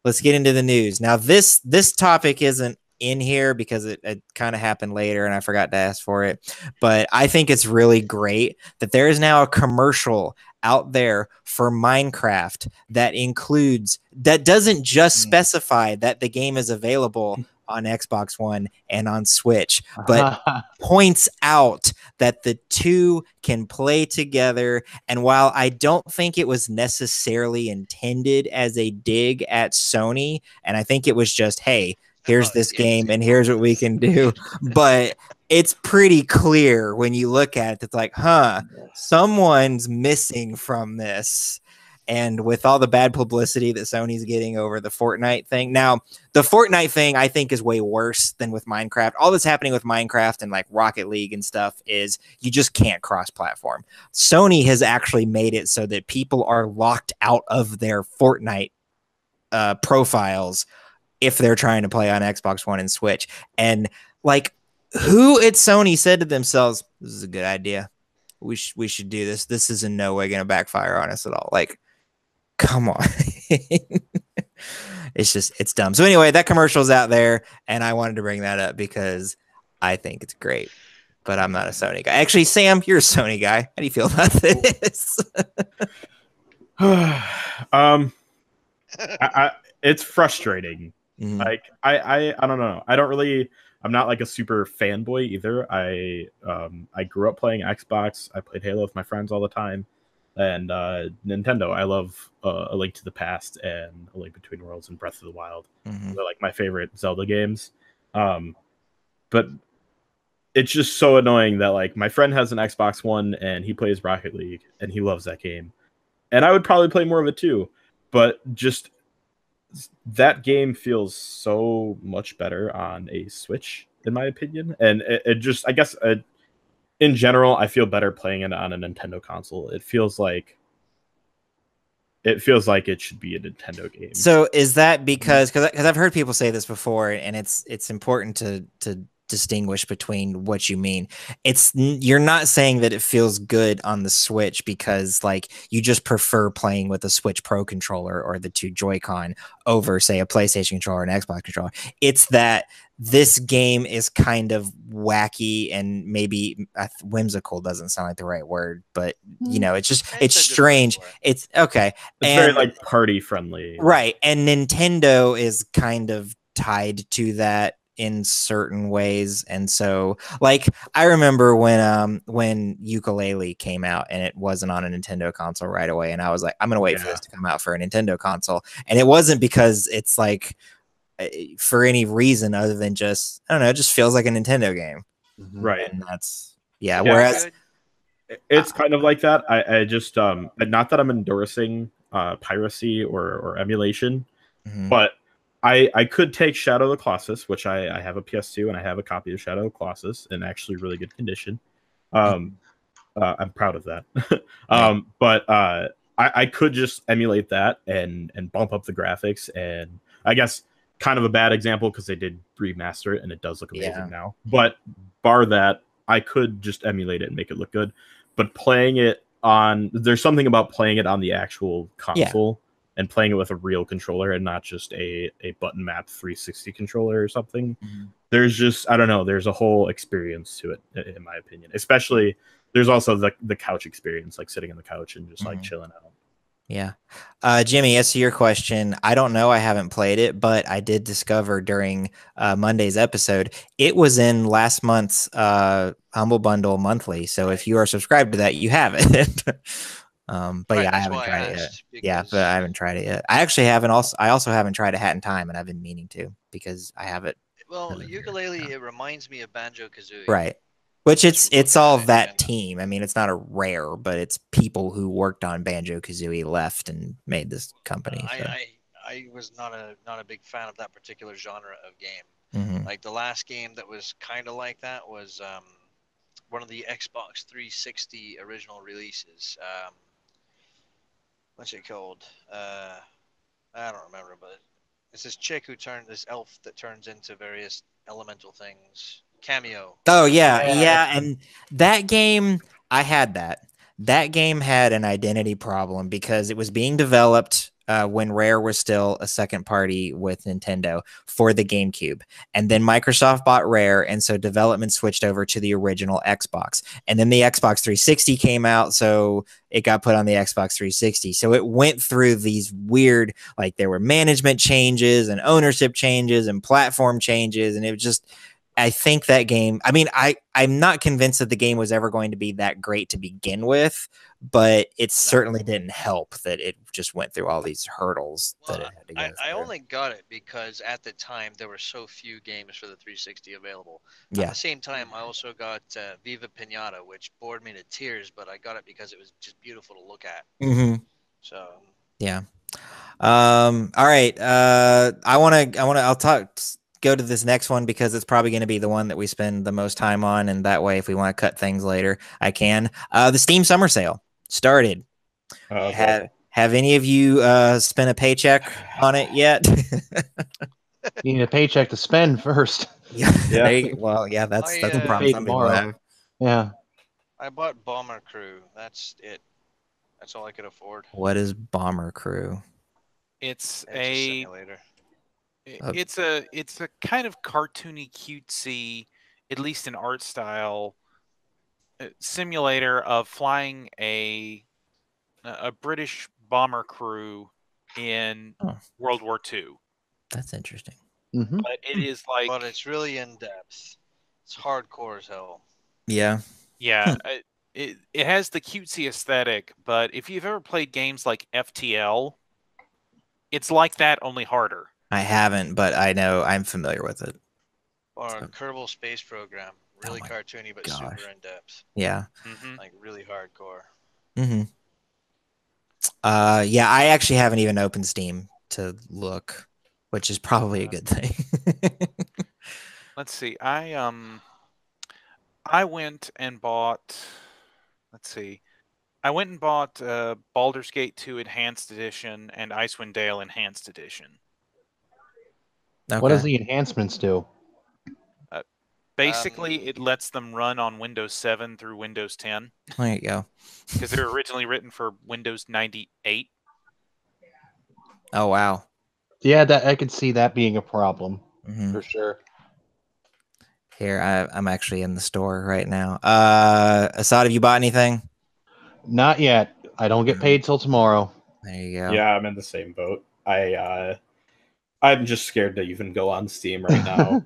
let's get into the news. Now, this topic isn't in here because it kind of happened later and I forgot to ask for it. But I think it's really great that there is now a commercial out there for Minecraft that doesn't just specify that the game is available on Xbox One and on Switch, but points out that the two can play together. And while I don't think it was necessarily intended as a dig at Sony, and I think it was just, hey, here's this game and here's what we can do, but it's pretty clear when you look at it, it's like, someone's missing from this. And with all the bad publicity that Sony's getting over the Fortnite thing. Now, the Fortnite thing I think is way worse than with Minecraft. All that's happening with Minecraft and like Rocket League and stuff is you just can't cross-platform. Sony has actually made it so that people are locked out of their Fortnite profiles if they're trying to play on Xbox One and Switch. And like, who at Sony said to themselves, this is a good idea. We should do this. This is in no way going to backfire on us at all. Like, come on. It's dumb. So anyway, that commercial's out there and I wanted to bring that up because I think it's great, but I'm not a Sony guy. Actually, Sam, you're a Sony guy. How do you feel about this? It's frustrating. Like I don't know. I'm not like a super fanboy either. I grew up playing Xbox. I played Halo with my friends all the time. And Nintendo, I love A Link to the Past and A Link Between Worlds and Breath of the Wild. They're like my favorite Zelda games. But it's just so annoying that like my friend has an Xbox One and he plays Rocket League and he loves that game. And I would probably play more of it too. But just that game feels so much better on a Switch, in my opinion. And it just, I guess, in general, I feel better playing it on a Nintendo console. It feels like it should be a Nintendo game. So is that because I've heard people say this before, and it's important to distinguish between what you mean. You're not saying that it feels good on the Switch because like you just prefer playing with a Switch Pro controller or the two Joy-Con over say a PlayStation controller and Xbox controller. It's that this game is kind of wacky and maybe whimsical doesn't sound like the right word, but you know, it's strange. It's okay. It's very like party friendly. Right. And Nintendo is kind of tied to that in certain ways. And so like I remember when Ukulele came out and it wasn't on a Nintendo console right away, and I was like, I'm gonna wait for this to come out for a Nintendo console. And it wasn't because it's like for any reason other than just I don't know, it just feels like a Nintendo game. Right. And that's whereas it's kind of like that. I just not that I'm endorsing piracy or emulation, but I could take Shadow of the Colossus, which I have a PS2 and I have a copy of Shadow of the Colossus in actually really good condition. I'm proud of that. But I could just emulate that and bump up the graphics. And I guess kind of a bad example because they did remaster it and it does look amazing now. But bar that, I could just emulate it and make it look good. But playing it there's something about playing it on the actual console. And playing it with a real controller and not just a button map 360 controller or something. There's just, I don't know, there's a whole experience to it, in my opinion. Especially, there's also the couch experience, like sitting on the couch and just like chilling out. Yeah. Jimmy, as to your question, I don't know. I haven't played it, but I did discover during Monday's episode, it was in last month's Humble Bundle monthly. So if you are subscribed to that, you have it. But right, I haven't tried it yet. Yeah, but I haven't tried it yet. I actually haven't. I also haven't tried A Hat in Time, and I've been meaning to because I have it. Well, Ukulele, it reminds me of Banjo-Kazooie. Right. Which it's all that team. I mean, it's not a Rare, but it's people who worked on Banjo-Kazooie left and made this company. So. I was not a big fan of that particular genre of game. Like the last game that was kind of like that was one of the Xbox 360 original releases. What's it called? I don't remember, but it's this chick this elf that turns into various elemental things. Cameo. Oh yeah. And that game, I had that. That game had an identity problem because it was being developed when Rare was still a second party with Nintendo for the GameCube. And then Microsoft bought Rare, and so development switched over to the original Xbox. And then the Xbox 360 came out, so it got put on the Xbox 360. So it went through these weird, like there were management changes and ownership changes and platform changes, and it was just, I think that game, I mean, I'm not convinced that the game was ever going to be that great to begin with, but it certainly didn't help that it just went through all these hurdles that it had to go through. I only got it because at the time there were so few games for the 360 available. Yeah. At the same time, I also got Viva Pinata, which bored me to tears, but I got it because it was just beautiful to look at. Mm-hmm. So yeah. All right. I'll go to this next one because it's probably going to be the one that we spend the most time on, and that way, if we want to cut things later, I can. The Steam Summer Sale started. Have any of you spent a paycheck on it yet? You need a paycheck to spend first. Yeah. That's a problem some people have. Yeah. I bought Bomber Crew. That's it. That's all I could afford. What is Bomber Crew? It's a simulator. It's a kind of cartoony, cutesy, at least in art style, simulator of flying a British bomber crew in World War II. That's interesting. Mm-hmm. But it is like, but it's really in depth. It's hardcore as hell. Yeah. Yeah. It has the cutesy aesthetic, but if you've ever played games like FTL, it's like that, only harder. I haven't, but I know I'm familiar with it. Or Kerbal Space Program. Really cartoony, but super in depth. Yeah. Mm-hmm. Like really hardcore. Mm-hmm. Yeah, I actually haven't even opened Steam to look, which is probably a good thing. Let's see. I went and bought. Let's see. I went and bought Baldur's Gate 2 Enhanced Edition and Icewind Dale Enhanced Edition. Okay. What does the enhancements do? Basically, it lets them run on Windows 7 through Windows 10. There you go. Because they were originally written for Windows 98. Oh, wow. Yeah, that I could see that being a problem for sure. Here, I'm actually in the store right now. Assad, have you bought anything? Not yet. I don't get paid till tomorrow. There you go. Yeah, I'm in the same boat. I'm just scared to even go on Steam right now.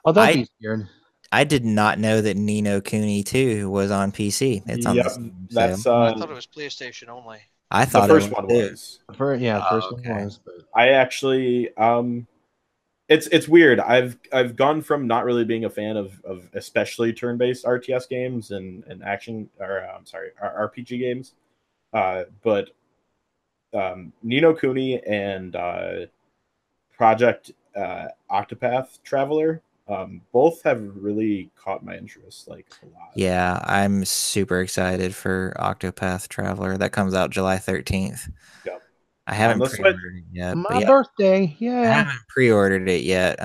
Oh, don't be scared. I did not know that Ni no Kuni 2 was on PC. It's on the Steam I thought it was PlayStation only. I thought the first one was. The first one was. But... I actually, it's weird. I've gone from not really being a fan of especially turn-based RTS games and RPG games, but Ni no Kuni and Project Octopath Traveler. Both have really caught my interest, like a lot. Yeah, I'm super excited for Octopath Traveler. That comes out July 13th. Yep. I haven't pre-ordered it yet. My birthday, yeah. I haven't pre-ordered it yet,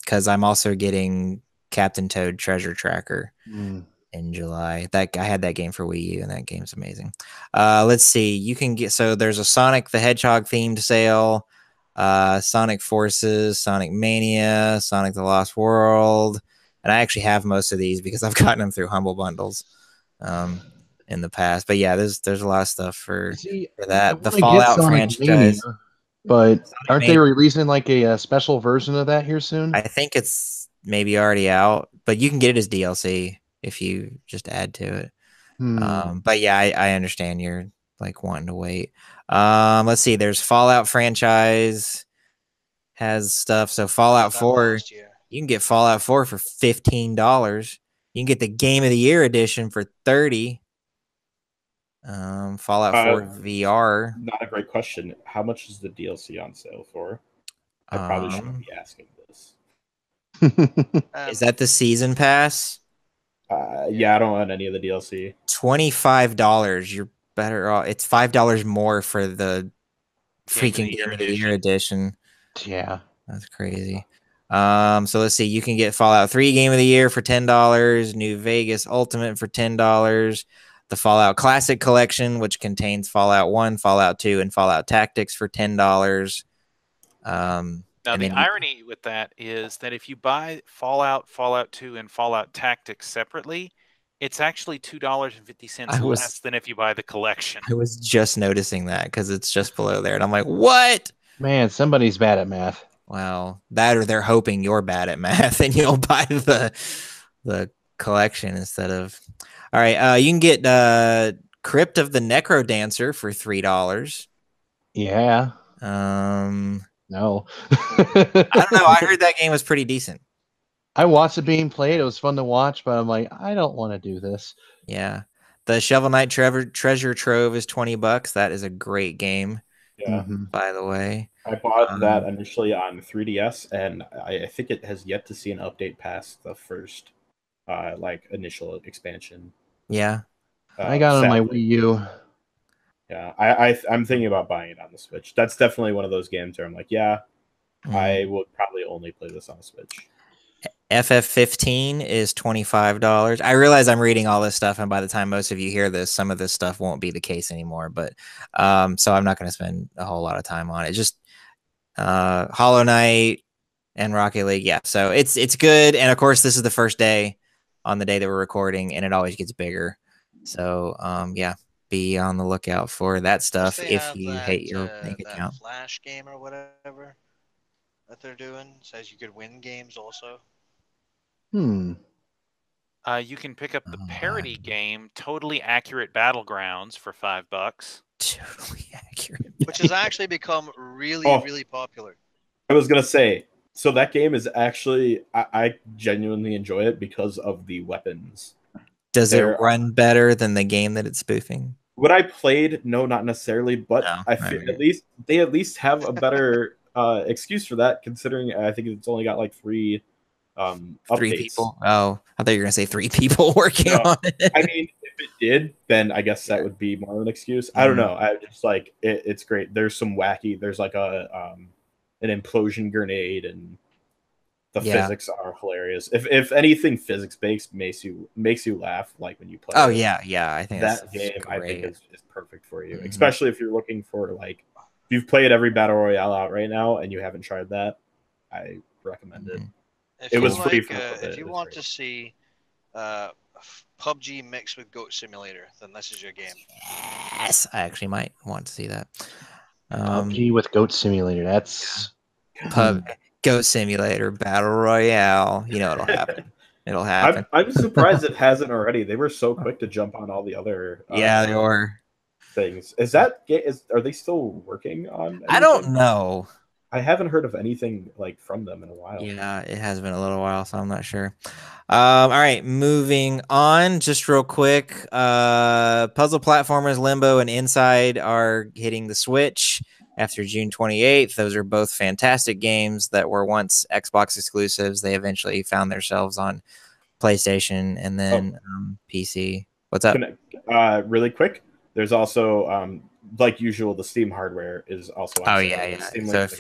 because I'm also getting Captain Toad Treasure Tracker in July. I had that game for Wii U, and that game's amazing. Let's see. You can get there's a Sonic the Hedgehog themed sale. Sonic Forces, Sonic Mania, Sonic the Lost World, and I actually have most of these because I've gotten them through Humble Bundles in the past. But yeah, there's a lot of stuff for that. The Fallout franchise, Mania, but aren't they releasing like a special version of that here soon? I think it's maybe already out, but you can get it as DLC if you just add to it. But yeah, I understand you're like wanting to wait. Let's see. There's Fallout franchise has stuff. So Fallout 4, you can get Fallout 4 for $15. You can get the Game of the Year edition for $30. Fallout 4 VR. Not a great question. How much is the DLC on sale for? I probably shouldn't be asking this. Is that the season pass? Yeah, I don't want any of the DLC. $25. You're better off. It's $5 more for the freaking Game of the Year edition. Yeah, that's crazy. So let's see. You can get Fallout 3 Game of the Year for $10. New Vegas Ultimate for $10. the Fallout Classic Collection, which contains Fallout 1, Fallout 2, and Fallout Tactics for $10. Now, the irony with that is that if you buy Fallout, Fallout 2, and Fallout Tactics separately, it's actually $2.50 less than if you buy the collection. I was just noticing that because it's just below there. And I'm like, what? Man, somebody's bad at math. Wow. That or they're hoping you're bad at math and you'll buy the collection instead of... All right. You can get Crypt of the Necro Dancer for $3. Yeah. I No. don't know. I heard that game was pretty decent. I watched it being played. It was fun to watch, but I'm like, I don't want to do this. Yeah. The Shovel Knight Treasure Trove is $20. That is a great game. Yeah. By the way. I bought that initially on 3DS, and I think it has yet to see an update past the first initial expansion. Yeah. I got it on my Wii U. Yeah, I'm thinking about buying it on the Switch. That's definitely one of those games where I'm like, yeah, I will probably only play this on the Switch. FF15 is $25. I realize I'm reading all this stuff, and by the time most of you hear this, some of this stuff won't be the case anymore. But so I'm not going to spend a whole lot of time on it. Just Hollow Knight and Rocket League. Yeah, so it's good. And of course, this is the first day on the day that we're recording, and it always gets bigger. So yeah. Be on the lookout for that stuff if you hate your bank account. Flash game or whatever that they're doing says you could win games also. You can pick up the parody game Totally Accurate Battlegrounds for $5. Totally accurate. Which has actually become really popular. I was gonna say, so that game is actually I genuinely enjoy it because of the weapons. Does it run better than the game that it's spoofing? What I played, no, not necessarily, but I feel they at least have a better excuse for that, considering I think it's only got like three updates. People. Oh, I thought you were gonna say 3 people working on it. I mean, if it did, then I guess that would be more of an excuse. I don't know. I just like it's great. There's some wacky. There's like an implosion grenade, and the physics are hilarious. If anything, physics based makes you laugh, like when you play. Oh yeah. I think that game I think is perfect for you, especially if you're looking for like if you've played every battle royale out right now and you haven't tried that. I recommend it. It was free. If you want to see PUBG mixed with Goat Simulator, then this is your game. Yes, I actually might want to see that. PUBG with Goat Simulator. That's Goat Simulator Battle Royale. You know it'll happen. It'll happen. I'm surprised it hasn't already. They were so quick to jump on all the other. Yeah, they were. Things. Are they still working on anything? I don't know. I haven't heard of anything like from them in a while. Yeah, it has been a little while, so I'm not sure. All right, moving on. Just real quick, puzzle platformers Limbo and Inside are hitting the Switch after June 28th. Those are both fantastic games that were once Xbox exclusives. They eventually found themselves on PlayStation and then PC. What's up? Really quick. There's also like usual, the Steam hardware is also on So if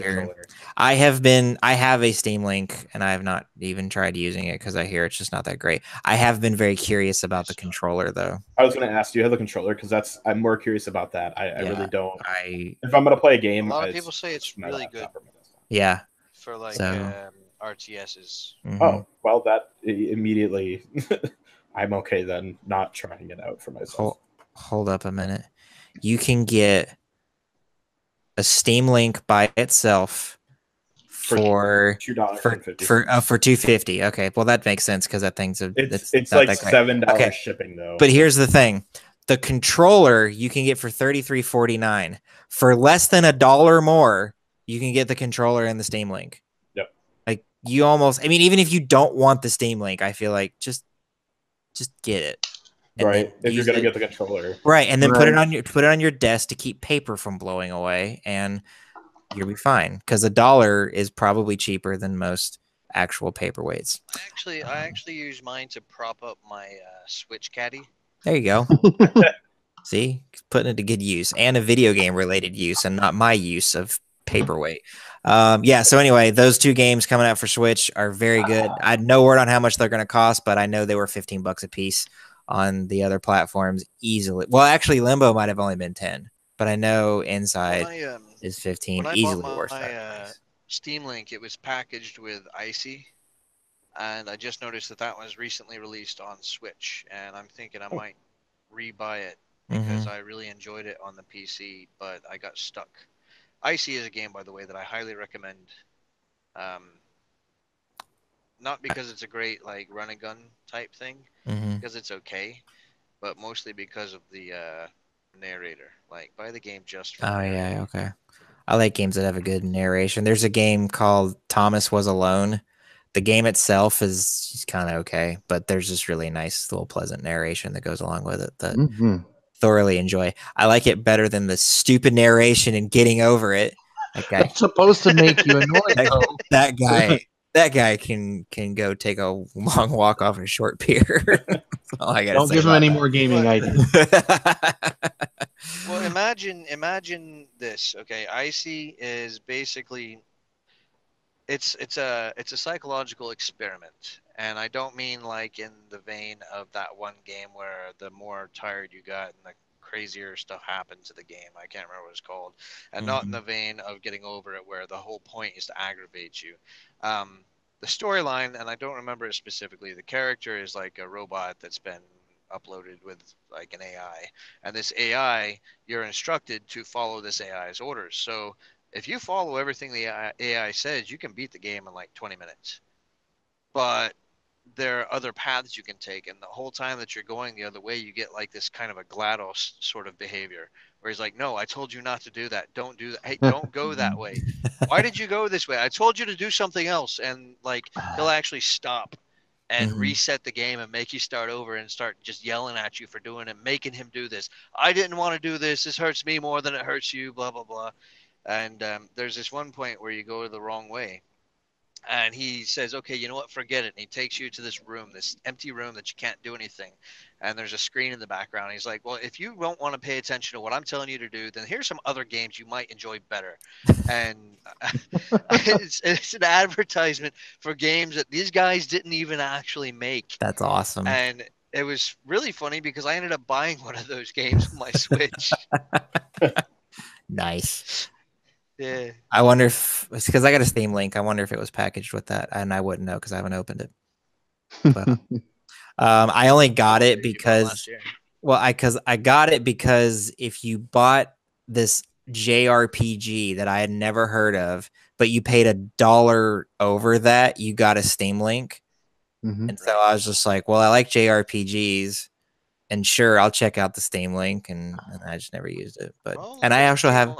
I have a Steam Link and I have not even tried using it because I hear it's just not that great. I have been very curious about the controller though. I was going to ask, do you have the controller? Because I'm more curious about that. I really don't. If I'm going to play a game, a lot of people say it's really good. Yeah. For like RTSs. Oh well, that immediately I'm okay then. Not trying it out for myself. Hold up a minute. You can get a Steam Link by itself for $2.50. For $2.50. Okay, well that makes sense because that thing's it's like $7 shipping though. But here's the thing: the controller you can get for $33.49. For less than $1 more, you can get the controller and the Steam Link. Yep. Like you almost. I mean, even if you don't want the Steam Link, I feel like just get it. Right, if you're gonna get the controller, right, and then put it on your desk to keep paper from blowing away, and you'll be fine. Because $1 is probably cheaper than most actual paperweights. I actually use mine to prop up my Switch caddy. There you go. See, putting it to good use and a video game related use, and not my use of paperweight. Yeah. So anyway, those 2 games coming out for Switch are very good. I had no word on how much they're going to cost, but I know they were $15 a piece on the other platforms easily. Well, actually, Limbo might have only been 10, but I know Inside is 15. When I easily bought worth my that. Steam Link, it was packaged with Icy, and I just noticed that was recently released on Switch, and I'm thinking I might rebuy it because I really enjoyed it on the PC, but I got stuck. Icy is a game, by the way, that I highly recommend. Not because it's a great like run and gun type thing, because it's okay, but mostly because of the narrator. Like, buy the game just for the narrator. Yeah, okay. I like games that have a good narration. There's a game called Thomas Was Alone. The game itself is kind of okay, but there's this really nice little pleasant narration that goes along with it that thoroughly enjoy. I like it better than the stupid narration and Getting Over It. That guy, it's supposed to make you annoyed. that guy can go take a long walk off a short pier. Don't give him any more gaming ideas. Well, imagine this. Okay, Icy is basically it's a psychological experiment, and I don't mean like in the vein of that one game where the more tired you got and the crazier stuff happened to the game. I can't remember what it's called, and not in the vein of Getting Over It, where the whole point is to aggravate you. The storyline, and I don't remember it specifically. The character is like a robot that's been uploaded with like an AI, and this AI, you're instructed to follow this AI's orders. So if you follow everything the AI says, you can beat the game in like 20 minutes. But there are other paths you can take, and the whole time that you're going the other way, you get like this kind of a GLaDOS sort of behavior, where he's like, "No, I told you not to do that. Don't do that. Hey, don't go that way. Why did you go this way? I told you to do something else." And like, he'll actually stop and reset the game and make you start over and start just yelling at you for doing it, making him do this. I didn't want to do this. This hurts me more than it hurts you. Blah blah blah. And there's this one point where you go the wrong way, and he says, "Okay, you know what? Forget it." And he takes you to this room, this empty room that you can't do anything, and there's a screen in the background. He's like, "Well, if you don't want to pay attention to what I'm telling you to do, then here's some other games you might enjoy better." And it's an advertisement for games that these guys didn't even actually make. That's awesome. And it was really funny because I ended up buying one of those games on my Switch. Nice. Yeah. I wonder if it's because I got a Steam Link. I wonder if it was packaged with that, and I wouldn't know because I haven't opened it. But, I only got it because, I got it because if you bought this JRPG that I had never heard of, but you paid $1 over that, you got a Steam Link, and so I was just like, well, I like JRPGs. And sure, I'll check out the Steam Link, and I just never used it. But and I also have,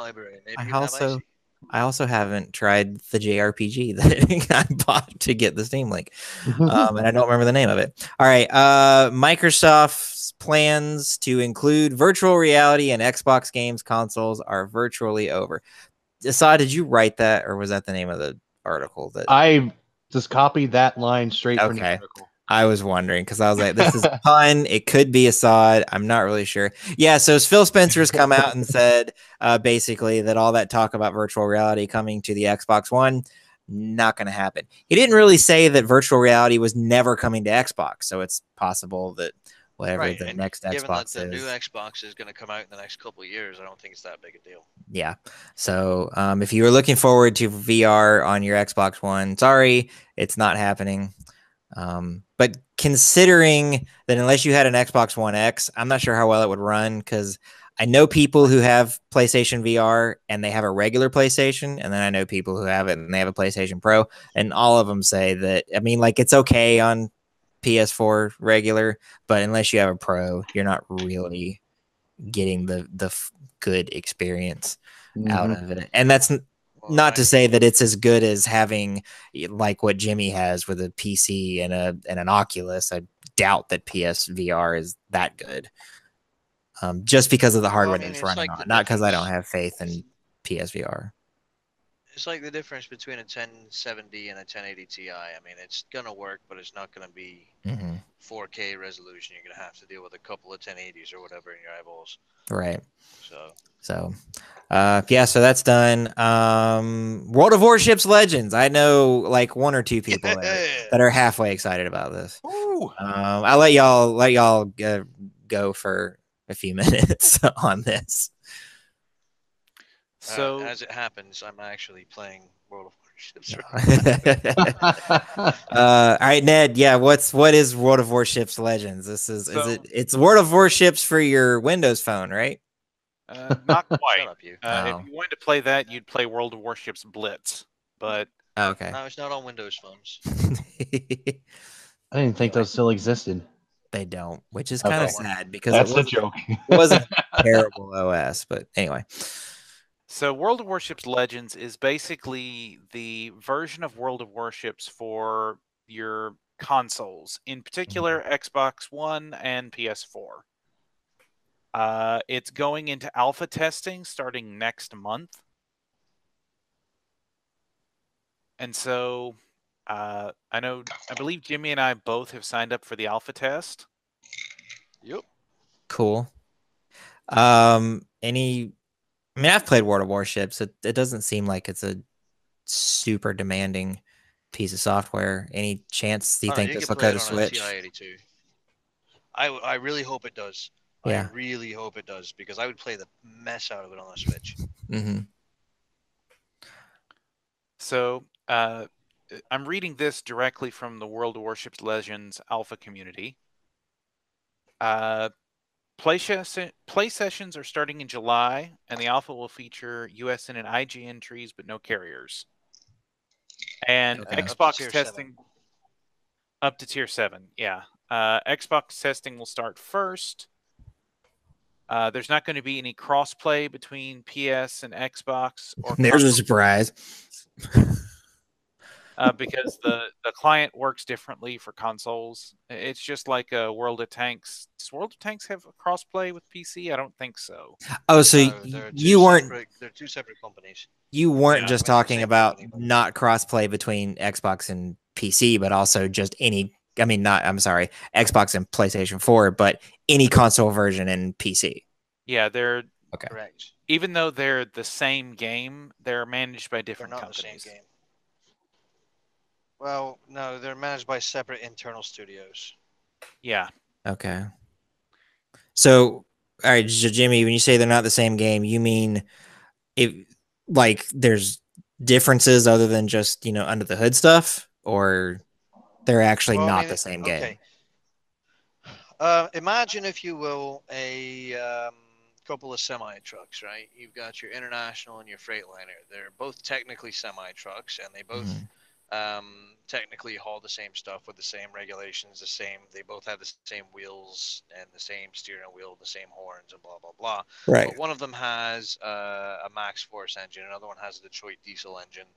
I also haven't tried the JRPG that I bought to get the Steam Link, and I don't remember the name of it. All right, Microsoft's plans to include virtual reality and Xbox games consoles are virtually over. Assad, did you write that, or was that the name of the article? That I just copied that line straight from the article. I was wondering because I was like, this is fun. It could be Assad. I'm not really sure. Yeah, so Phil Spencer's come out and said basically that all that talk about virtual reality coming to the Xbox One, not going to happen. He didn't really say that virtual reality was never coming to Xbox, so it's possible that whatever the next Xbox given that the new Xbox is going to come out in the next couple of years, I don't think it's that big a deal. Yeah. So if you were looking forward to VR on your Xbox One, sorry, it's not happening. But considering that unless you had an Xbox One X, I'm not sure how well it would run because I know people who have PlayStation VR and they have a regular PlayStation, and then I know people who have it and they have a PlayStation Pro, and all of them say that, I mean, like, it's okay on PS4 regular, but unless you have a Pro, you're not really getting the good experience out of it. And that's not to say that it's as good as having like what Jimmy has with a PC and an Oculus. I doubt that PSVR is that good. Just because of the hardware that's running on, not because I don't have faith in PSVR. It's like the difference between a 1070 and a 1080 Ti. I mean, it's gonna work, but it's not gonna be 4K resolution. You're gonna have to deal with a couple of 1080s or whatever in your eyeballs. Right. So yeah, so that's done. World of Warships Legends. I know like one or two people that are halfway excited about this. I'll let y'all go for a few minutes on this. So as it happens, I'm actually playing World of Warships. All right, Ned. Yeah, what is World of Warships Legends? It's World of Warships for your Windows phone, right? Not quite. Shut up, you. If you wanted to play that, you'd play World of Warships Blitz, but okay. No, it's not on Windows phones. I didn't think those still existed. They don't, which is kind of sad because that's a joke. It wasn't a terrible OS, but anyway. So World of Warships Legends is basically the version of World of Warships for your consoles, in particular Xbox One and PS4. It's going into alpha testing starting next month. And so I believe Jimmy and I both have signed up for the alpha test. Yep. Cool. I've played World of Warships. It doesn't seem like it's a super demanding piece of software. Any chance you think this will go to Switch? I really hope it does. Yeah. I really hope it does because I would play the mess out of it on the Switch. Mm-hmm. So I'm reading this directly from the World of Warships Legends alpha community. Play sessions are starting in July, and the alpha will feature USN and IG entries, but no carriers. And Xbox testing up to tier 7, yeah. Xbox testing will start first. There's not going to be any crossplay between PS and Xbox. There's a surprise. Because the client works differently for consoles. It's just like World of Tanks. Does World of Tanks have a crossplay with PC? I don't think so. Oh, so you weren't... They're two separate companies. You weren't just talking about not crossplay between Xbox and PC, but also just any... Xbox and PlayStation 4, but any console version in PC. Yeah, they're... Okay. Correct. Even though they're the same game, they're managed by different companies. The same game. Well, no, they're managed by separate internal studios. Yeah. Okay. So, all right, Jimmy, when you say they're not the same game, you mean there's differences other than just, under the hood stuff, or they're actually not the same game? Imagine, if you will, a couple of semi-trucks, right? You've got your International and your Freightliner. They're both technically semi-trucks, and they both technically haul the same stuff with the same regulations, they both have the same wheels and the same steering wheel, the same horns, and blah, blah, blah. Right. But one of them has a Max Force engine, another one has a Detroit diesel engine.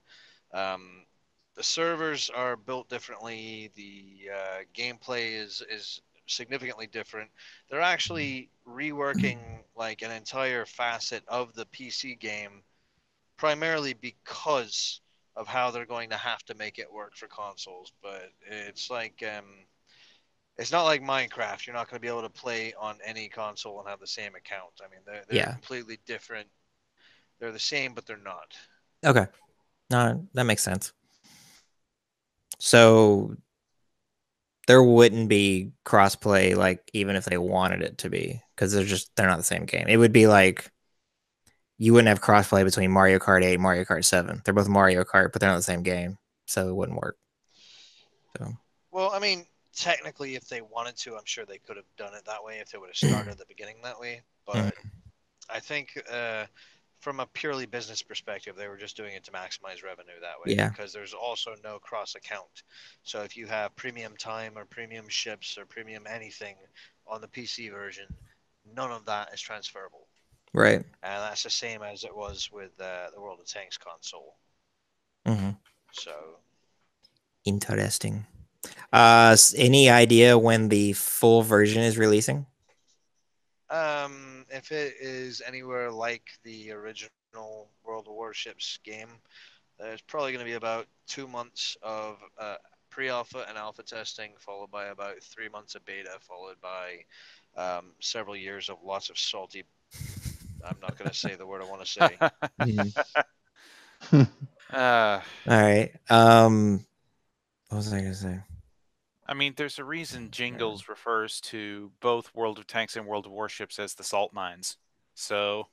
The servers are built differently. The gameplay is significantly different. They're actually reworking like an entire facet of the PC game, primarily because of how they're going to have to make it work for consoles. But it's like it's not like Minecraft. You're not going to be able to play on any console and have the same account. I mean, they're completely different. They're the same, but they're not. Okay. No, that makes sense. So there wouldn't be crossplay, like, even if they wanted it to be, because they're not the same game. It would be like you wouldn't have crossplay between Mario Kart 8 and Mario Kart 7. They're both Mario Kart, but they're not the same game, so it wouldn't work. So. Well, I mean, technically, if they wanted to, I'm sure they could have done it that way if they would have started at the beginning that way. But I think from a purely business perspective, they were just doing it to maximize revenue that way. Yeah. Because there's also no cross account. So if you have premium time or premium ships or premium anything on the PC version, none of that is transferable. Right. And that's the same as it was with the World of Tanks console. So interesting. Any idea when the full version is releasing? If it is anywhere like the original World of Warships game, there's probably going to be about 2 months of pre-alpha and alpha testing, followed by about 3 months of beta, followed by several years of lots of salty. I'm not going to say the word I want to say. All right. What was I going to say? I mean, there's a reason Jingles refers to both World of Tanks and World of Warships as the salt mines. So,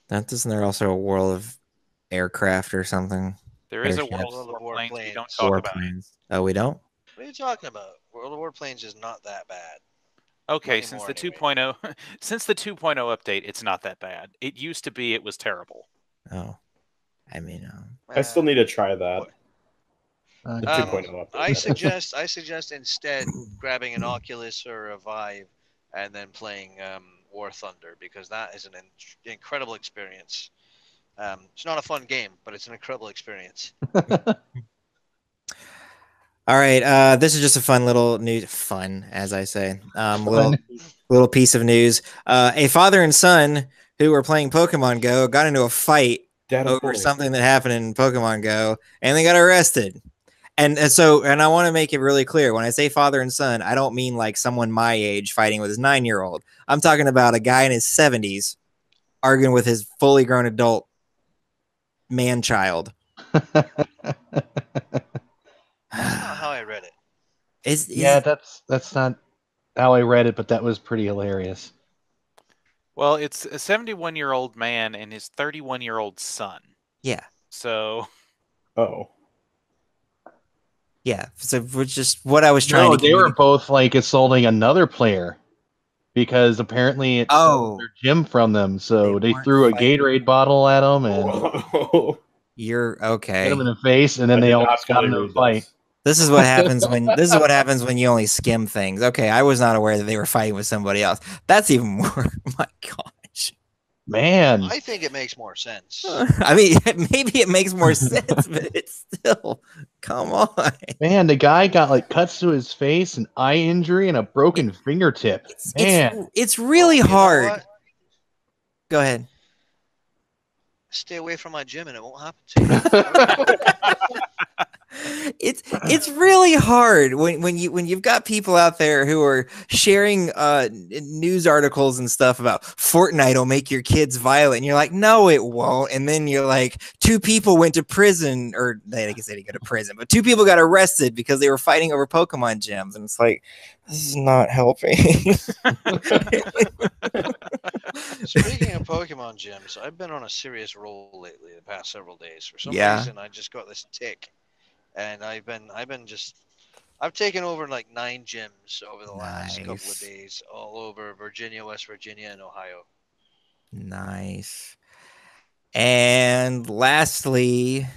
isn't there also a World of Aircraft or something? There is a World of Warplanes. We don't talk about it. Oh, we don't? What are you talking about? World of Warplanes is not that bad. Okay, since the 2.0 since the 2.0 update, it's not that bad. It used to be, it was terrible. Oh, I mean, I still need to try that. The 2.0 update. I suggest instead grabbing an Oculus or a Vive and then playing War Thunder, because that is an incredible experience. It's not a fun game, but it's an incredible experience. All right, this is just a fun little news. Fun, as I say. Little piece of news. A father and son who were playing Pokemon Go got into a fight over something that happened in Pokemon Go, and they got arrested. And I want to make it really clear. When I say father and son, I don't mean like someone my age fighting with his 9-year-old. I'm talking about a guy in his 70s arguing with his fully grown adult man-child. That's not how I read it. That's not how I read it, but that was pretty hilarious. Well, it's a 71-year-old man and his 31-year-old son. Yeah. So. Oh. Yeah. So which just what I was trying to. They were both like assaulting another player because apparently it stole their gym from them. So they threw a Gatorade bottle at him and. You're okay. Hit him in the face, and then they all got into a fight. This is what happens when you only skim things. Okay, I was not aware that they were fighting with somebody else. That's even more. My gosh, man! I think it makes more sense. I mean, maybe it makes more sense, but it's still. Come on, man! The guy got like cuts to his face, an eye injury, and a broken fingertip. It's really hard. Go ahead. Stay away from my gym, and it won't happen to you. It's really hard when you've got people out there who are sharing news articles and stuff about Fortnite will make your kids violent, and you're like, no, it won't. And then you're like, 2 people went to prison, or I guess they didn't go to prison, but 2 people got arrested because they were fighting over Pokemon gyms, and it's like, this is not helping. Speaking of Pokemon gyms, I've been on a serious roll lately the past several days. For some reason, I just got this tick, and I've taken over like 9 gyms over the last couple of days, all over Virginia, West Virginia, and Ohio. Nice. And lastly,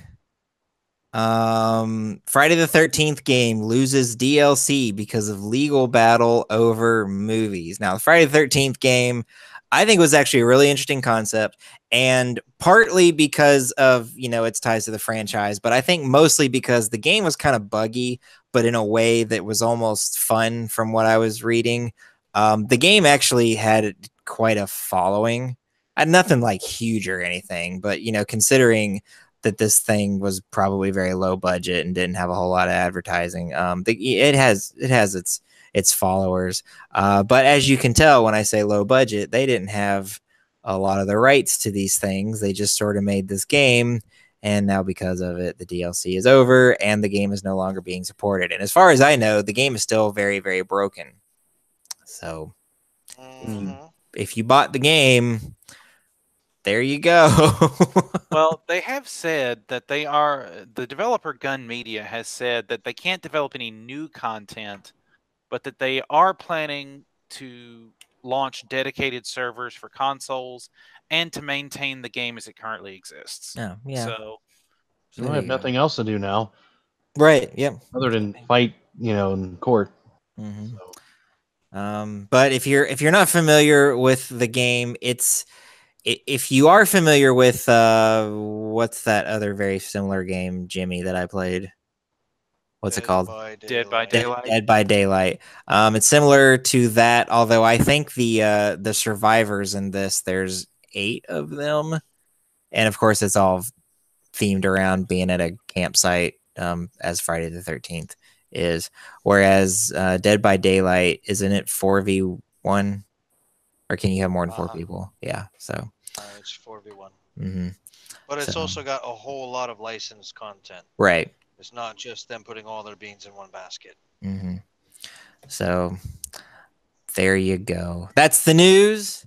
Friday the 13th game loses DLC because of legal battle over movies. Now, the Friday the 13th game, I think, was actually a really interesting concept, and partly because of, its ties to the franchise, but I think mostly because the game was kind of buggy, but in a way that was almost fun from what I was reading. The game actually had quite a following. Nothing like huge or anything, but, considering that this thing was probably very low budget and didn't have a whole lot of advertising, it has its followers. But as you can tell, when I say low budget, they didn't have a lot of the rights to these things. They just sort of made this game, and now because of it, the DLC is over and the game is no longer being supported. And as far as I know, the game is still very, very broken. So if you bought the game, there you go. Well, they have said that the developer Gun Media has said that they can't develop any new content, but that they are planning to launch dedicated servers for consoles and to maintain the game as it currently exists. Oh, yeah. So I have nothing else to do now. Right, yeah. Other than fight, in court. Mm-hmm. So. But if you're not familiar with the game, if you are familiar with what's that other very similar game, Jimmy, that I played? What's it called? Dead by Daylight. Dead by Daylight. It's similar to that, although I think the survivors in this, there's 8 of them, and of course it's all themed around being at a campsite as Friday the 13th is. Whereas Dead by Daylight, isn't it 4v1? Or can you have more than 4 people? Yeah, so. It's 4v1. Mm-hmm. But it's also got a whole lot of licensed content. Right. It's not just them putting all their beans in one basket. Mm-hmm. So there you go. That's the news.